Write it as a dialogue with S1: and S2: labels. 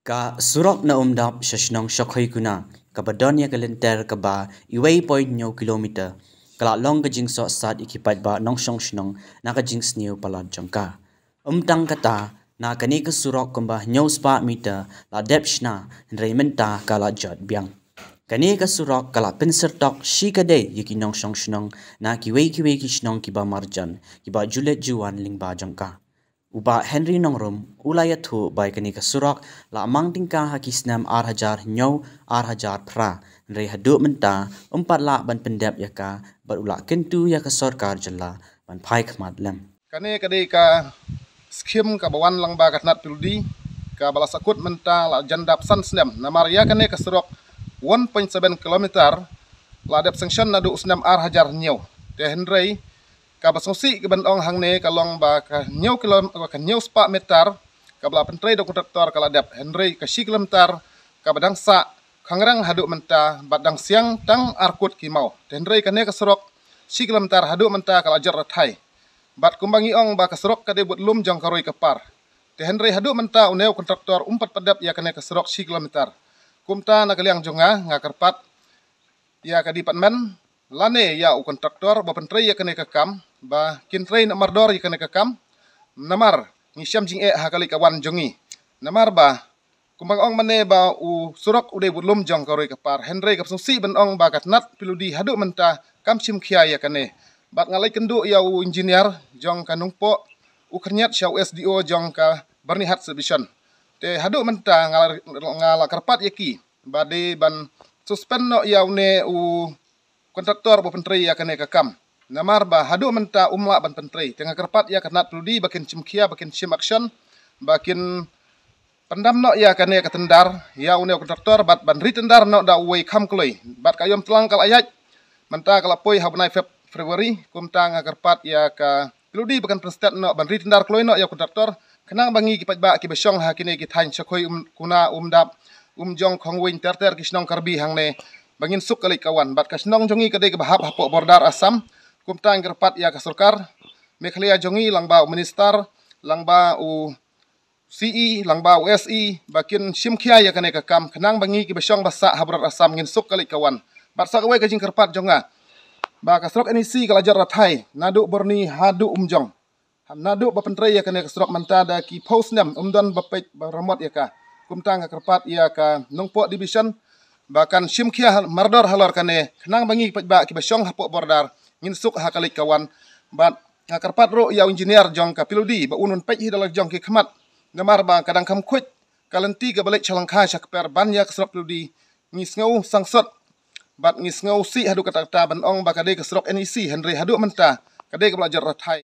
S1: Ka surok na umdap sa sinong sokhoy kuna, kabadon ya kalenter kaba iway point nyo kilometer, kala long kajing so sad ikipat ba nong song sinong na kajing sniw palad jangka. Umtang kata na kani ka surok kumba nyo spa meter la depth na menta kala jot biang. Kani ka surok kala pinsertok shi kadai yaki nong song sinong na kiway ki sinong kiba marjan, kiba julet juan lingba jangka. Uba Henry Nongrum ulayat hu by kani kasurok la amang tingkah hakisnam arhajar nyaw arhajar pra nrei hadu menta la ban pendap yaka bar ula kentu yaka sorkar jalla ban phai khmat lem
S2: kani kadai ka skim ka bawan lang ba katnat pildi ka balasakut menta la jandap san snem namar ya kani kasurok 1.7 km la dap sanction nadu usnam arhajar nyaw te Henry kabasongsi ke bandong hang ne kalong ba ka nyau spa meter kabla pentrei do kontraktor kala dap Henry ka si kilometer ka badang sa khangrang hadu menta badang siang tang arkut kimau Henry ka ne ka sorok si kilometer hadu menta kala jar thai bat kumbangi ong ba ka sorok ka de but lum jang karoi kapar te Henry hadu menta uneu kontraktor umpat padap ya ka ne ka sorok si kilometer kumta na kaliang jonga ngakarpat ya ka department lane ya u kontraktor ba pentrei ya ka ne ka kam ba kintrei na mardor ya kene kakam namar ngisiam jing hakali kawan jongi namar ba kumbang ong mane ba u surok ude budlum jong karoi kapar Henry kapsungsi ben ong ba katnat piludi hadu menta kam sim khia ya kane bat ngalai kendu ya u engineer jong kanungpo u kernyat syau SDO jong ka bernihat subdivision te hadu menta ngala karpat yaki bade ban suspend no ya une u kontraktor bo pentrei ya kane kakam namar ba hadu menta umla ban pentrei tengah kerpat ya kanat ludi bakin cimkia bakin sim action bakin pendam no ya kane katendar ya une kontraktor bat ban ritendar no da way kam kloi bat kayom telang kal ayat menta kala poi habnai Februari kumta ngakerpat ya ka ludi bakan prestat no ban ritendar kloi no ya kontraktor kenang bangi kipat ba ki besong ha kine ki thain chakoi kuna umdap jong khongwin terter kisnong karbi hangne bangin suk kali kawan bat kasnong jongi kadai ke bahap hapo bordar Assam kumta ngerpat ya ka sarkar mekhlea jongi langba minister langba u CE langba u SE bakin simkhia ya kane ka kam kenang bangi ki besong basa habrat Assam ngin suk kali kawan bat sak we ka jing kerpat jonga ba ka srok NEC kala jar rathai nadu borni hadu umjong nadu ba pentrei ya kane ka srok manta da ki post nam umdan bapet baramot ya ka kumta kerpat ya ka nongpo division bahkan simkhia mardor halor kane kenang bangi ba ki besong hapo bordar ngin suk hakalik kawan bat ngakarpat ro ya engineer jong ka piludi ba unun pej hidal jong ki khmat namar ba kadang kam khuj kalanti ka balik chalangkha sakper ban ya kasrok piludi ngis ngau sangsot bat ngis ngau si hadu kata ban ong ba kadai kasrok NEC Henry hadu menta kadai ka belajar rathai